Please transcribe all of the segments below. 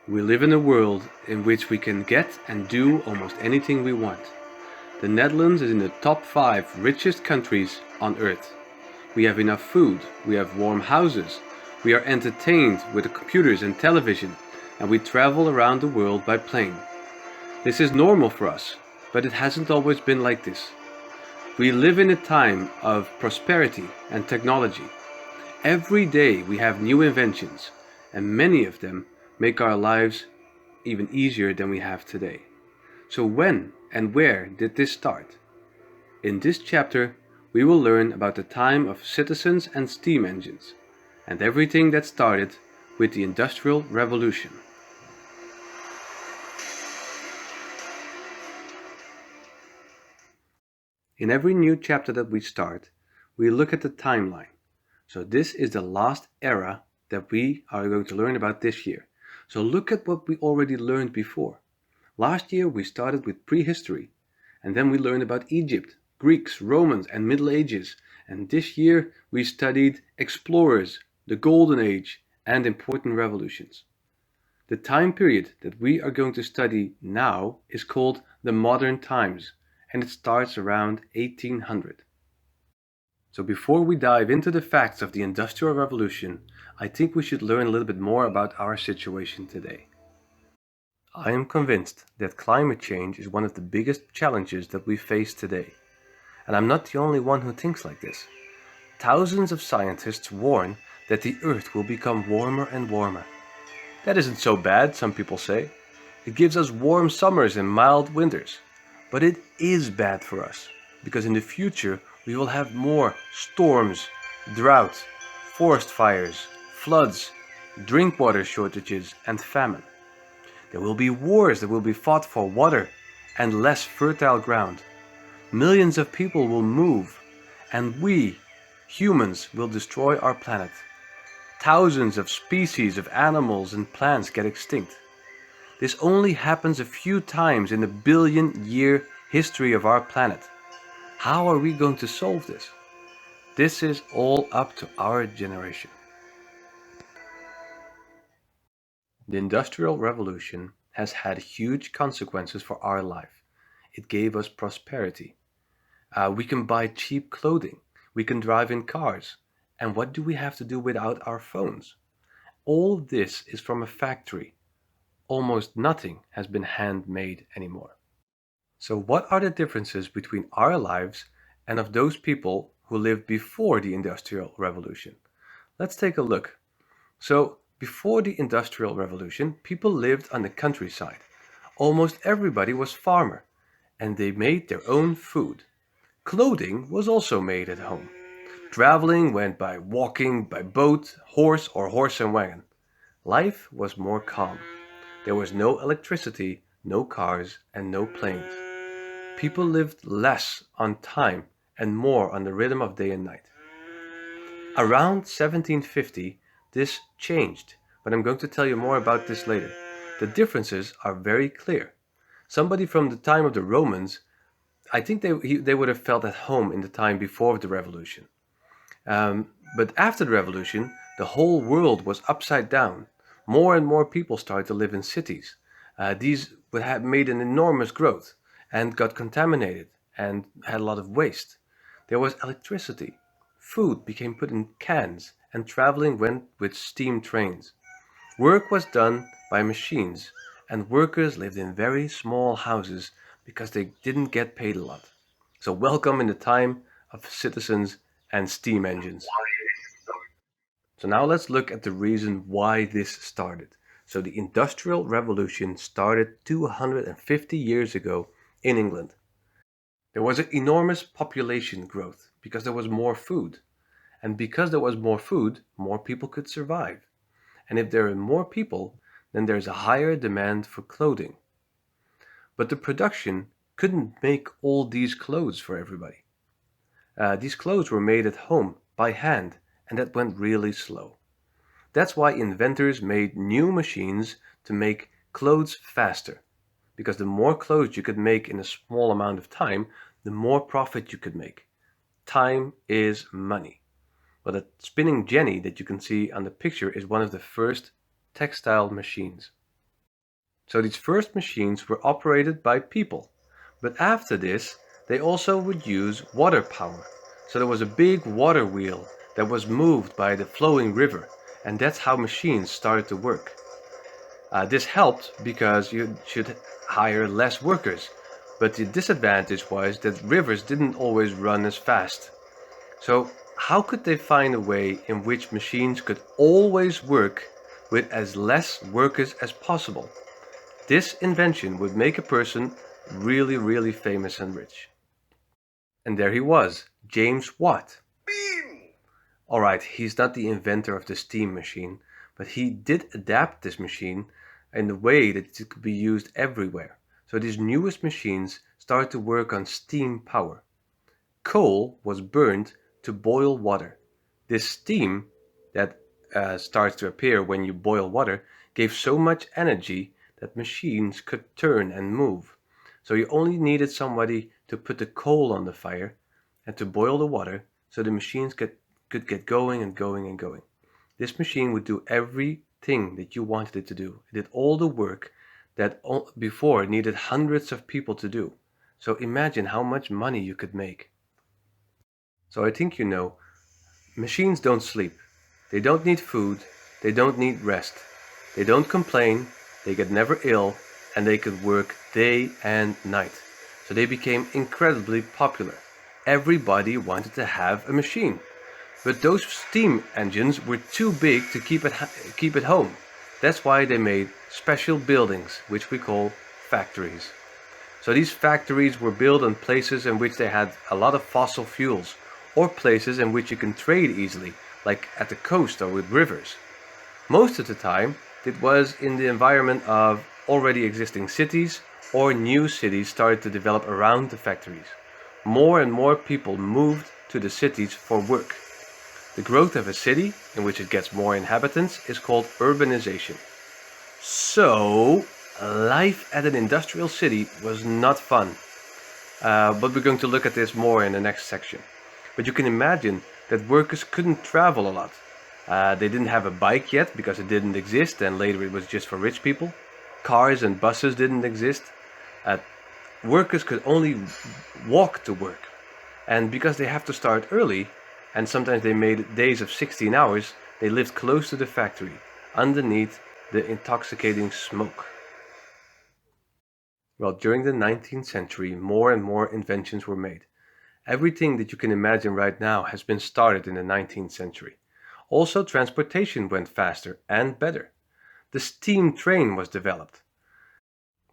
We live in a world in which we can get and do almost anything we want. The Netherlands is in the top 5 richest countries on earth. We have enough food, we have warm houses, we are entertained with computers and television, and we travel around the world by plane. This is normal for us, but it hasn't always been like this. We live in a time of prosperity and technology. Every day we have new inventions, and many of them make our lives even easier than we have today. So when and where did this start? In this chapter, we will learn about the time of citizens and steam engines, and everything that started with the Industrial Revolution. In every new chapter that we start, we look at the timeline. So this is the last era that we are going to learn about this year. So look at what we already learned before. Last year we started with prehistory, and then we learned about Egypt, Greeks, Romans, and Middle Ages. And this year we studied explorers, the Golden Age, and important revolutions. The time period that we are going to study now is called the Modern Times, and it starts around 1800. So before we dive into the facts of the Industrial Revolution, I think we should learn a little bit more about our situation today. I am convinced that climate change is one of the biggest challenges that we face today. And I'm not the only one who thinks like this. Thousands of scientists warn that the Earth will become warmer and warmer. That isn't so bad, some people say. It gives us warm summers and mild winters. But it is bad for us, because in the future we will have more storms, drought, forest fires, floods, drink water shortages, and famine. There will be wars that will be fought for water and less fertile ground. Millions of people will move, and we, humans, will destroy our planet. Thousands of species of animals and plants get extinct. This only happens a few times in the billion-year history of our planet. How are we going to solve this? This is all up to our generation. The Industrial Revolution has had huge consequences for our life. It gave us prosperity. We can buy cheap clothing. We can drive in cars. And what do we have to do without our phones? All this is from a factory. Almost nothing has been handmade anymore. So what are the differences between our lives and of those people who lived before the Industrial Revolution? Let's take a look. So before the Industrial Revolution, people lived on the countryside. Almost everybody was farmer, and they made their own food. Clothing was also made at home. Traveling went by walking, by boat, horse, or horse and wagon. Life was more calm. There was no electricity, no cars, and no planes. People lived less on time and more on the rhythm of day and night. Around 1750, this changed, but I'm going to tell you more about this later. The differences are very clear. Somebody from the time of the Romans, I think they would have felt at home in the time before the revolution. But after the revolution, the whole world was upside down. More and more people started to live in cities. These would have made an enormous growth and got contaminated and had a lot of waste. There was electricity. Food became put in cans, and traveling went with steam trains. Work was done by machines, and workers lived in very small houses because they didn't get paid a lot. So welcome in the time of citizens and steam engines. So now let's look at the reason why this started. So the Industrial Revolution started 250 years ago in England. There was an enormous population growth because there was more food. And because there was more food, more people could survive. And if there are more people, then there's a higher demand for clothing. But the production couldn't make all these clothes for everybody. These clothes were made at home by hand, and that went really slow. That's why inventors made new machines to make clothes faster. Because the more clothes you could make in a small amount of time, the more profit you could make. Time is money. Well, the spinning jenny that you can see on the picture is one of the first textile machines. So these first machines were operated by people. But after this, they also would use water power. So there was a big water wheel that was moved by the flowing river, and that's how machines started to work. This helped because you should hire less workers, but the disadvantage was that rivers didn't always run as fast. So, how could they find a way in which machines could always work with as less workers as possible? This invention would make a person really, really famous and rich. And there he was, James Watt. Alright, he's not the inventor of the steam machine, but he did adapt this machine in a way that it could be used everywhere. So these newest machines started to work on steam power. Coal was burned to boil water. This steam that starts to appear when you boil water gave so much energy that machines could turn and move. So you only needed somebody to put the coal on the fire and to boil the water so the machines could get going and going and going. This machine would do everything that you wanted it to do. It did all the work that before needed hundreds of people to do. So imagine how much money you could make. So I think you know, machines don't sleep. They don't need food. They don't need rest. They don't complain. They get never ill. And they could work day and night. So they became incredibly popular. Everybody wanted to have a machine. But those steam engines were too big to keep at home. That's why they made special buildings, which we call factories. So these factories were built on places in which they had a lot of fossil fuels, or places in which you can trade easily, like at the coast or with rivers. Most of the time, it was in the environment of already existing cities, or new cities started to develop around the factories. More and more people moved to the cities for work. The growth of a city, in which it gets more inhabitants, is called urbanization. So, life at an industrial city was not fun. But we're going to look at this more in the next section. But you can imagine that workers couldn't travel a lot. They didn't have a bike yet because it didn't exist, and later it was just for rich people. Cars and buses didn't exist. Workers could only walk to work. And because they have to start early, and sometimes they made days of 16 hours, they lived close to the factory, underneath the intoxicating smoke. Well, during the 19th century, more and more inventions were made. Everything that you can imagine right now has been started in the 19th century. Also, transportation went faster and better. The steam train was developed.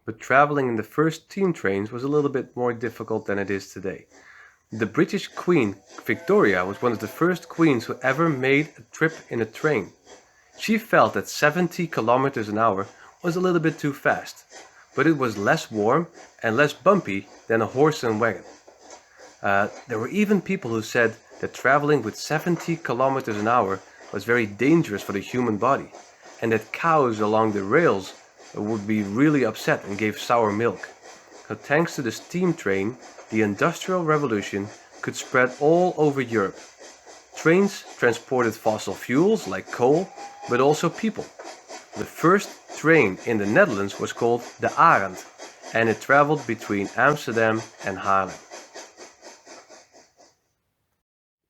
But traveling in the first steam trains was a little bit more difficult than it is today. The British Queen Victoria was one of the first queens who ever made a trip in a train. She felt that 70 kilometers an hour was a little bit too fast, but it was less warm and less bumpy than a horse and wagon. There were even people who said that traveling with 70 kilometers an hour was very dangerous for the human body, and that cows along the rails would be really upset and gave sour milk. So thanks to the steam train, the Industrial Revolution could spread all over Europe. Trains transported fossil fuels like coal, but also people. The first train in the Netherlands was called the Arend, and it traveled between Amsterdam and Haarlem.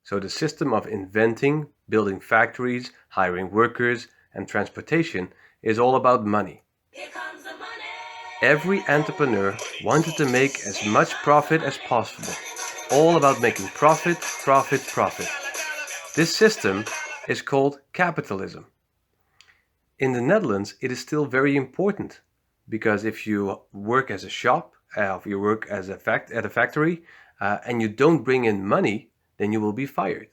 So the system of inventing, building factories, hiring workers, and transportation is all about money. Here comes the money. Every entrepreneur wanted to make as much profit as possible. All about making profit, profit, profit. This system is called capitalism. In the Netherlands, it is still very important because if you work as a shop, if you work as at a factory, and you don't bring in money, then you will be fired.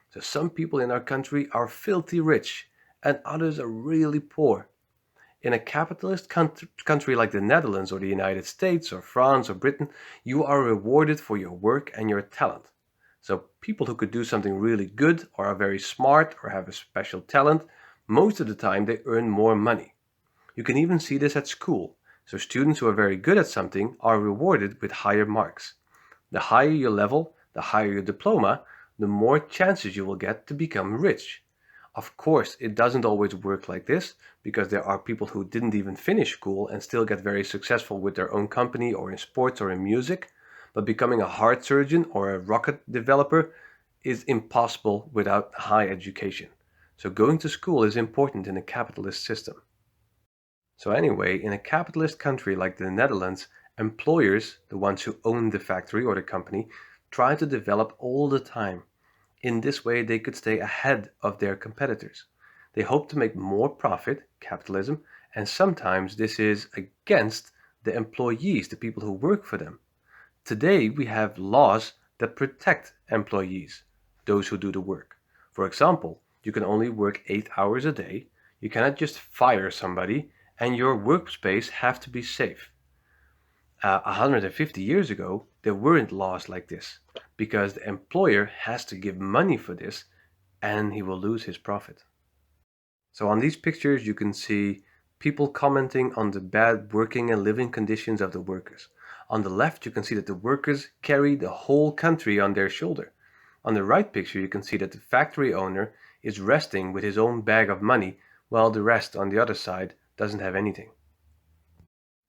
So some people in our country are filthy rich and others are really poor. In a capitalist country like the Netherlands or the United States or France or Britain, you are rewarded for your work and your talent. So people who could do something really good or are very smart or have a special talent, most of the time they earn more money. You can even see this at school. So students who are very good at something are rewarded with higher marks. The higher your level, the higher your diploma, the more chances you will get to become rich. Of course, it doesn't always work like this because there are people who didn't even finish school and still get very successful with their own company or in sports or in music. But becoming a heart surgeon or a rocket developer is impossible without high education. So going to school is important in a capitalist system. So anyway, in a capitalist country like the Netherlands, employers, the ones who own the factory or the company, try to develop all the time. In this way, they could stay ahead of their competitors. They hope to make more profit, capitalism, and sometimes this is against the employees, the people who work for them. Today, we have laws that protect employees, those who do the work. For example, you can only work 8 hours a day, you cannot just fire somebody, and your workspace have to be safe. 150 years ago, there weren't laws like this because the employer has to give money for this and he will lose his profit. So on these pictures, you can see people commenting on the bad working and living conditions of the workers. On the left, you can see that the workers carry the whole country on their shoulder. On the right picture, you can see that the factory owner is resting with his own bag of money while the rest on the other side doesn't have anything.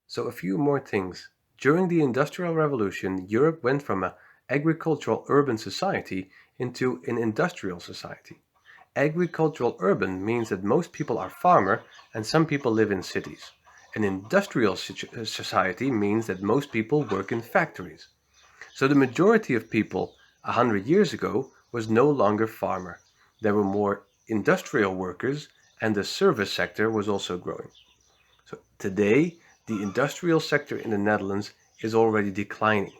So a few more things. During the Industrial Revolution, Europe went from an agricultural urban society into an industrial society. Agricultural urban means that most people are farmer and some people live in cities. An industrial society means that most people work in factories. So the majority of people 100 years ago was no longer farmer. There were more industrial workers and the service sector was also growing. So today, the industrial sector in the Netherlands is already declining.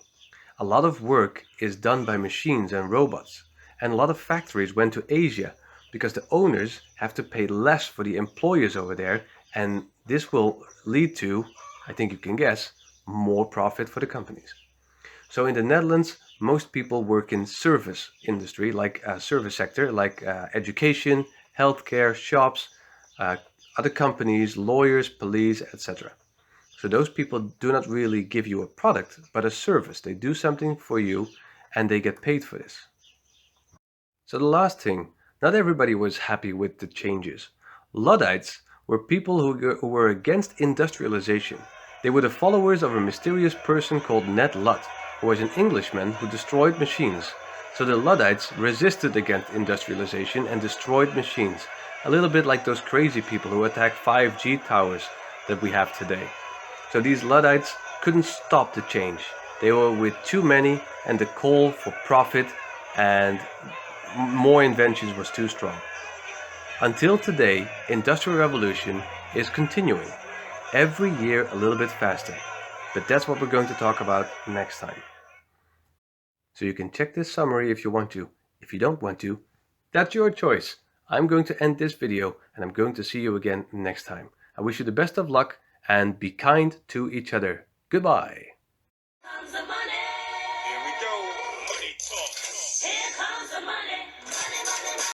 A lot of work is done by machines and robots, and a lot of factories went to Asia because the owners have to pay less for the employees over there, and this will lead to, I think you can guess, more profit for the companies. So in the Netherlands, most people work in service industry, like service sector, like education, healthcare, shops, uh, other companies, lawyers, police, etc. So those people do not really give you a product, but a service. They do something for you and they get paid for this. So the last thing, not everybody was happy with the changes. Luddites were people who were against industrialization. They were the followers of a mysterious person called Ned Ludd, who was an Englishman who destroyed machines. So the Luddites resisted against industrialization and destroyed machines, a little bit like those crazy people who attack 5G towers that we have today. So these Luddites couldn't stop the change. They were with too many and the call for profit and more inventions was too strong. Until today, Industrial Revolution is continuing. Every year a little bit faster. But that's what we're going to talk about next time. So you can check this summary if you want to. If you don't want to, that's your choice. I'm going to end this video and I'm going to see you again next time. I wish you the best of luck and be kind to each other. Goodbye.